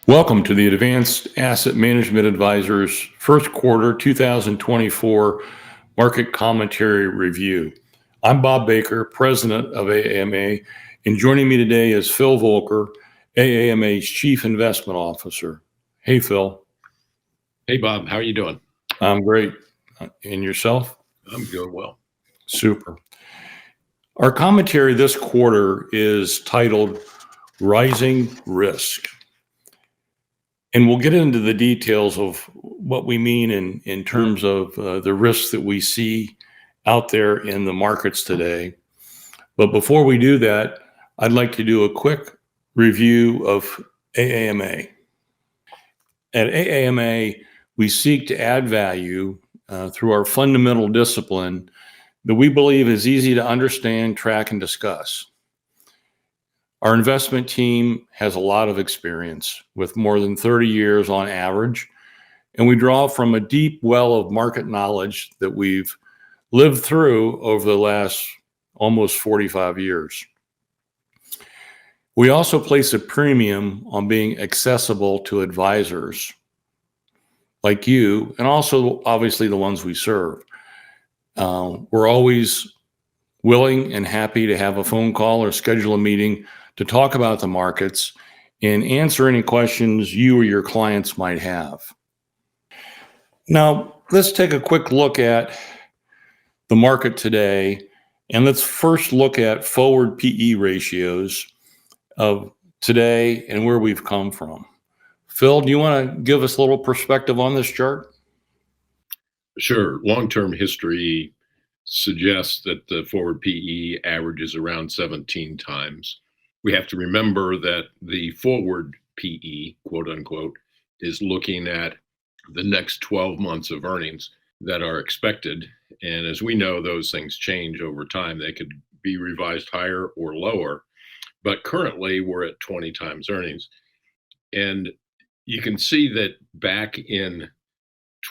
Welcome to the Advanced Asset Management Advisors first quarter 2024 market commentary review. I'm Bob Baker, president of AAMA, and joining me today is Phil Voelker, AAMA's chief investment officer. Hey, Phil. Hey, Bob. How are you doing? I'm great. And yourself? I'm doing well. Super. Our commentary this quarter is titled Rising Risk. And we'll get into the details of what we mean in terms of the risks that we see out there in the markets today. But before we do that, I'd like to do a quick review of AAMA. At AAMA, we seek to add value through our fundamental discipline that we believe is easy to understand, track, and discuss. Our investment team has a lot of experience with more than 30 years on average, and we draw from a deep well of market knowledge that we've lived through over the last almost 45 years. We also place a premium on being accessible to advisors like you, and also obviously the ones we serve. We're always willing and happy to have a phone call or schedule a meeting to talk about the markets and answer any questions you or your clients might have. Now, let's take a quick look at the market today, and let's first look at forward PE ratios of today and where we've come from. Phil, do you want to give us a little perspective on this chart? Sure. Long-term history suggests that the forward PE averages around 17 times. We have to remember that the forward PE, quote unquote, is looking at the next 12 months of earnings that are expected. And as we know, those things change over time. They could be revised higher or lower. But currently, we're at 20 times earnings. And you can see that back in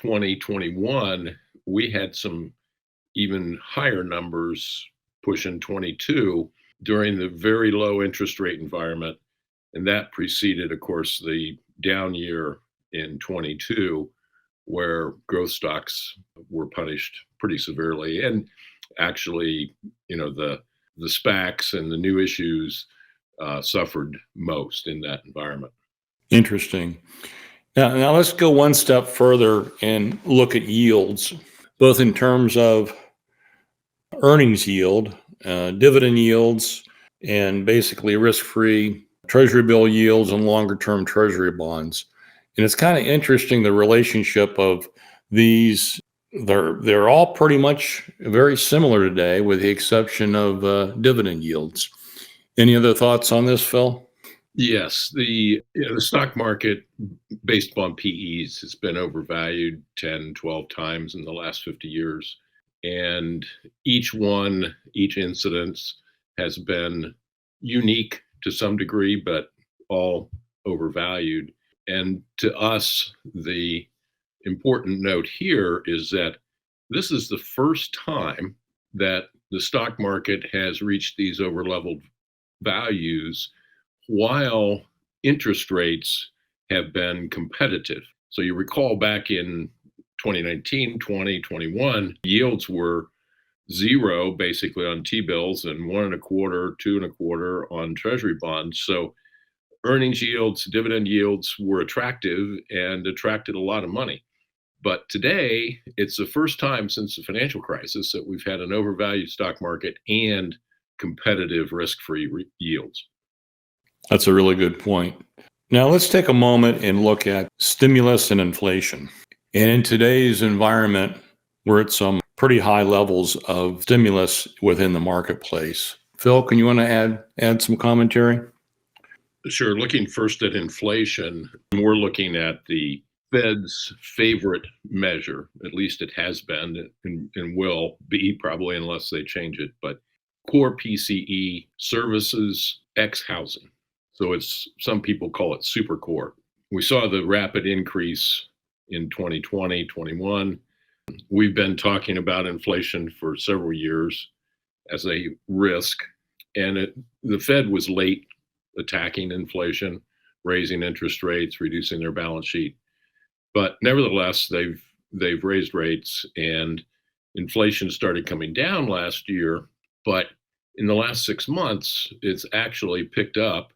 2021, we had some even higher numbers pushing 22 during the very low interest rate environment. And that preceded, of course, the down year in 22, where growth stocks were punished pretty severely. And actually, the SPACs and the new issues suffered most in that environment. Interesting. Now let's go one step further and look at yields, both in terms of earnings yield, dividend yields, and basically risk-free treasury bill yields and longer-term treasury bonds. And it's kind of interesting, the relationship of these. They're all pretty much very similar today, with the exception of dividend yields. Any other thoughts on this, Phil? Yes, the stock market, based upon PEs, has been overvalued 10, 12 times in the last 50 years. And each incidence has been unique to some degree, but all overvalued. And to us, the important note here is that this is the first time that the stock market has reached these overleveled values while interest rates have been competitive. So you recall back in 2019, 2021, yields were zero basically on T-bills and 1.25%, 2.25% on treasury bonds. So earnings yields, dividend yields were attractive and attracted a lot of money. But today, it's the first time since the financial crisis that we've had an overvalued stock market and competitive risk-free yields. That's a really good point. Now let's take a moment and look at stimulus and inflation. And in today's environment, we're at some pretty high levels of stimulus within the marketplace. Phil, can you want to add some commentary? Sure. Looking first at inflation, we're looking at the Fed's favorite measure, at least it has been and will be probably unless they change it, but core PCE, services ex housing. So some people call it super core. We saw the rapid increase in 2020, 21. We've been talking about inflation for several years as a risk, and the Fed was late attacking inflation raising interest rates, reducing their balance sheet. But nevertheless, they've raised rates, and inflation started coming down last year. But in the last 6 months, it's actually picked up,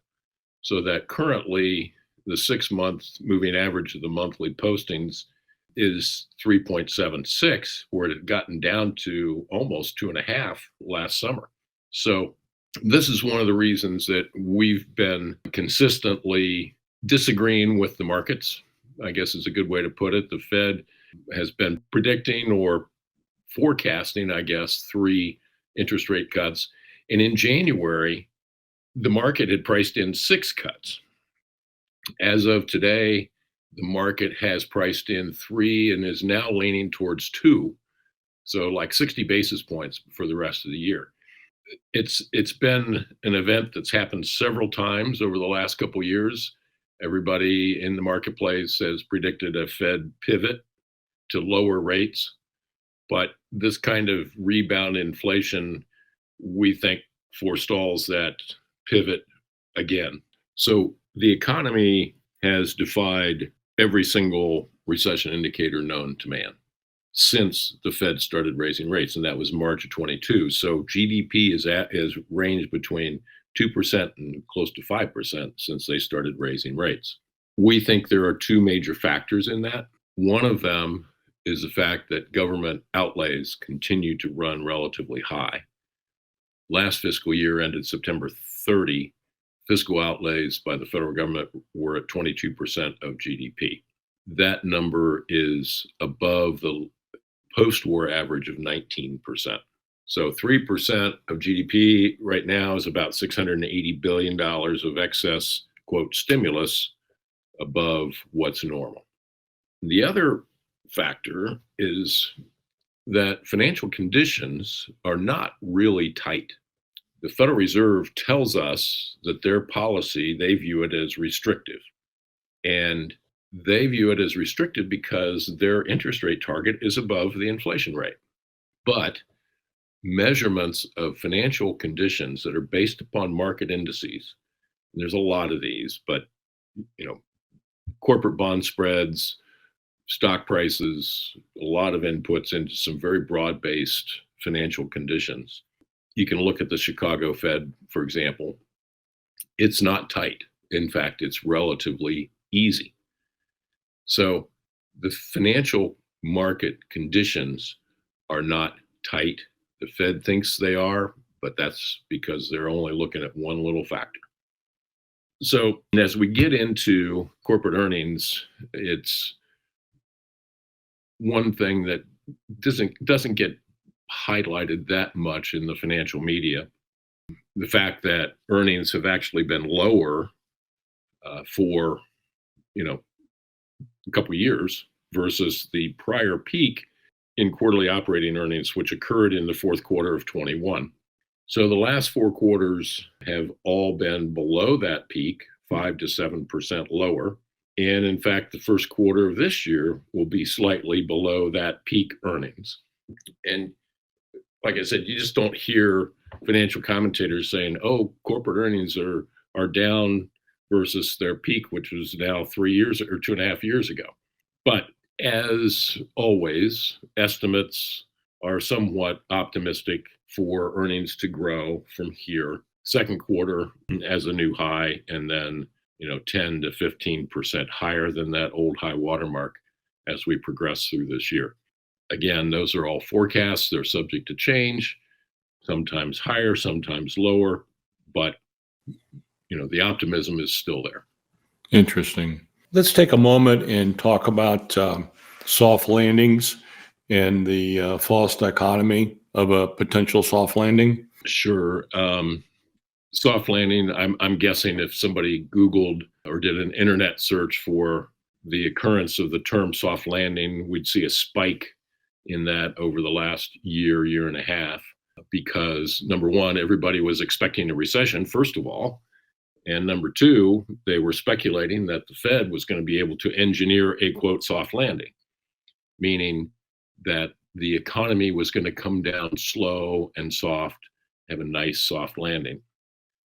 so that currently the 6 month moving average of the monthly postings is 3.76, where it had gotten down to almost 2.5 last summer. So this is one of the reasons that we've been consistently disagreeing with the markets, I guess is a good way to put it. The Fed has been predicting or forecasting, I guess, 3 interest rate cuts. And in January, the market had priced in 6 cuts. As of today, the market has priced in 3 and is now leaning towards 2. So like 60 basis points for the rest of the year. It's been an event that's happened several times over the last couple of years. Everybody in the marketplace has predicted a Fed pivot to lower rates, but this kind of rebound inflation, we think, forestalls that pivot again. So the economy has defied every single recession indicator known to man since the Fed started raising rates, and that was March of 22. So GDP is ranged between 2% and close to 5% since they started raising rates. We think there are 2 major factors in that. One of them is the fact that government outlays continue to run relatively high. Last fiscal year ended September 30. Fiscal outlays by the federal government were at 22% of GDP. That number is above the post-war average of 19%. So 3% of GDP right now is about $680 billion of excess, quote, stimulus above what's normal. The other factor is that financial conditions are not really tight. The Federal Reserve tells us that their policy, they view it as restrictive. And they view it as restrictive because their interest rate target is above the inflation rate. But measurements of financial conditions that are based upon market indices, and there's a lot of these, but corporate bond spreads, stock prices, a lot of inputs into some very broad-based financial conditions. You can look at the Chicago Fed, for example. It's not tight. In fact, it's relatively easy. So the financial market conditions are not tight. The Fed thinks they are, but that's because they're only looking at one little factor. So as we get into corporate earnings, it's one thing that doesn't get highlighted that much in the financial media. The fact that earnings have actually been lower for a couple of years versus the prior peak in quarterly operating earnings, which occurred in the fourth quarter of 21. So the last 4 quarters have all been below that peak, 5 to 7% lower. And in fact, the first quarter of this year will be slightly below that peak earnings. And like I said, you just don't hear financial commentators saying, oh, corporate earnings are down versus their peak, which was now 3 years or 2.5 years ago. But as always, estimates are somewhat optimistic for earnings to grow from here. Second quarter as a new high, and then 10 to 15% higher than that old high watermark as we progress through this year. Again, those are all forecasts. They're subject to change, sometimes higher, sometimes lower, but the optimism is still there. Interesting. Let's take a moment and talk about soft landings and the false dichotomy of a potential soft landing. Sure. Soft landing, I'm guessing if somebody Googled or did an internet search for the occurrence of the term soft landing, we'd see a spike in that over the last year and a half, because number one, everybody was expecting a recession, first of all. And number two, they were speculating that the Fed was going to be able to engineer a, quote, soft landing, meaning that the economy was going to come down slow and soft, have a nice soft landing.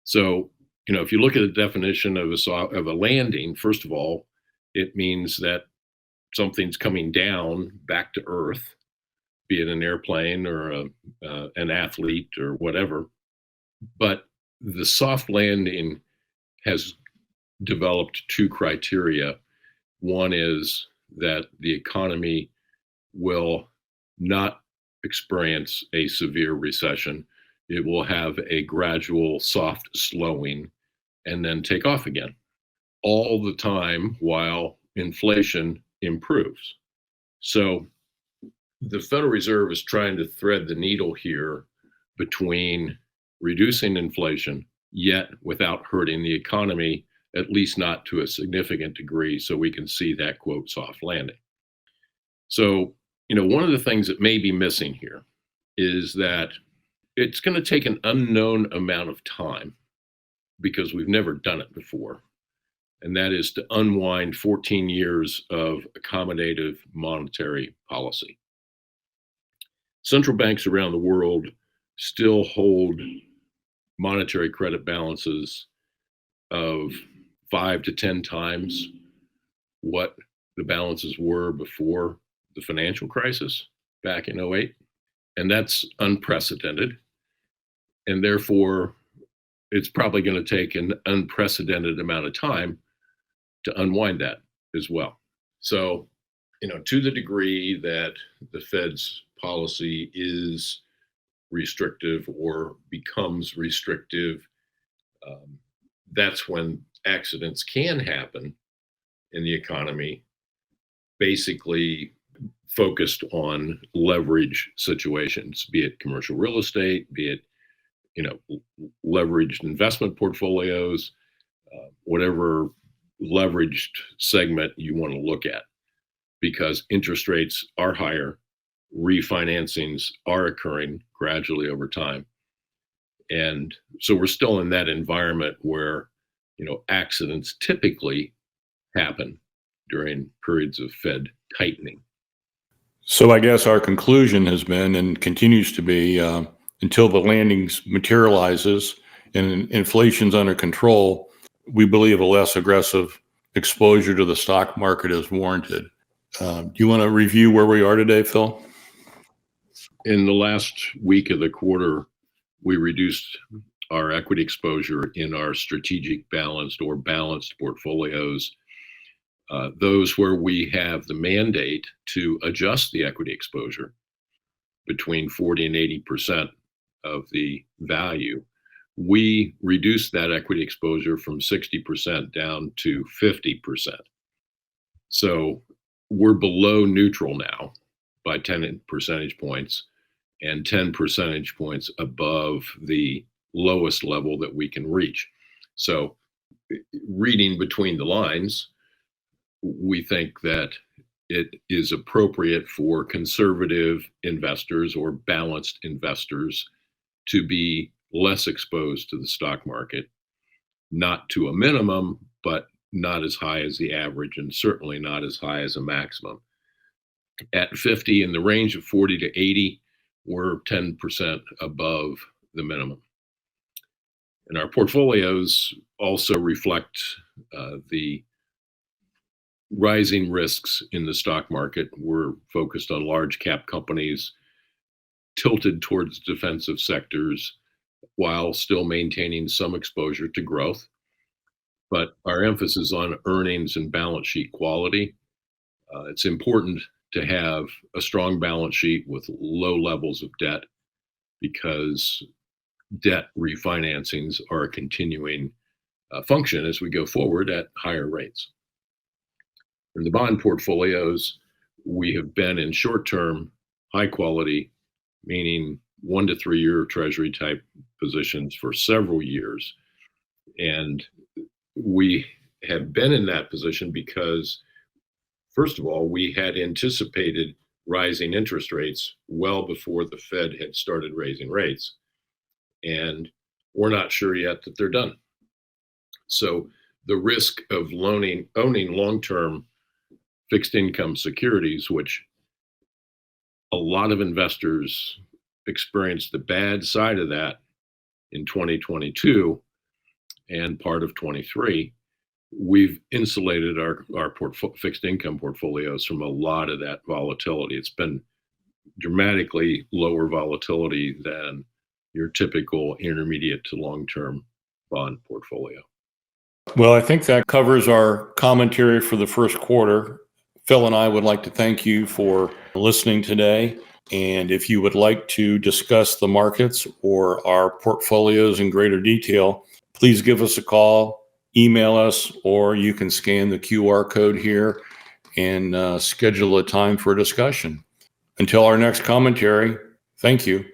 So if you look at the definition of a landing, first of all, it means that something's coming down back to earth, be it an airplane or an athlete or whatever. But the soft landing has developed two criteria. One is that the economy will not experience a severe recession. It will have a gradual soft slowing and then take off again, all the time while inflation improves. So the Federal Reserve is trying to thread the needle here between reducing inflation, yet without hurting the economy, at least not to a significant degree, so we can see that, quote, soft landing. So, one of the things that may be missing here is that it's going to take an unknown amount of time, because we've never done it before, and that is to unwind 14 years of accommodative monetary policy. Central banks around the world still hold monetary credit balances of 5 to 10 times what the balances were before the financial crisis back in '08. And that's unprecedented. And therefore, it's probably going to take an unprecedented amount of time to unwind that as well. So, to the degree that the Fed's policy is restrictive or becomes restrictive, that's when accidents can happen in the economy, basically focused on leverage situations, be it commercial real estate, be it leveraged investment portfolios, whatever leveraged segment you want to look at, because interest rates are higher, refinancings are occurring gradually over time. And so we're still in that environment where, accidents typically happen during periods of Fed tightening. So I guess our conclusion has been and continues to be, until the landings materializes and inflation's under control, we believe a less aggressive exposure to the stock market is warranted. Do you want to review where we are today, Phil? In the last week of the quarter, we reduced our equity exposure in our strategic balanced or balanced portfolios, those where we have the mandate to adjust the equity exposure between 40 and 80% of the value. We reduced that equity exposure from 60% down to 50%. So we're below neutral now by 10 percentage points and 10 percentage points above the lowest level that we can reach. So reading between the lines, we think that it is appropriate for conservative investors or balanced investors to be less exposed to the stock market, not to a minimum, but not as high as the average, and certainly not as high as a maximum. At 50, in the range of 40 to 80, we're 10% above the minimum. And our portfolios also reflect the rising risks in the stock market. We're focused on large cap companies, tilted towards defensive sectors, while still maintaining some exposure to growth. But our emphasis on earnings and balance sheet quality. It's important to have a strong balance sheet with low levels of debt, because debt refinancings are a continuing function as we go forward at higher rates. In the bond portfolios, we have been in short-term, high quality, meaning 1 to 3 year treasury type positions for several years. And we have been in that position because, first of all, we had anticipated rising interest rates well before the Fed had started raising rates. And we're not sure yet that they're done. So the risk of owning long-term fixed income securities, which a lot of investors experienced the bad side of that in 2022, and part of 23, we've insulated our fixed income portfolios from a lot of that volatility. It's been dramatically lower volatility than your typical intermediate to long-term bond portfolio. Well, I think that covers our commentary for the first quarter. Phil and I would like to thank you for listening today. And if you would like to discuss the markets or our portfolios in greater detail, please give us a call, email us, or you can scan the QR code here and schedule a time for a discussion. Until our next commentary, thank you.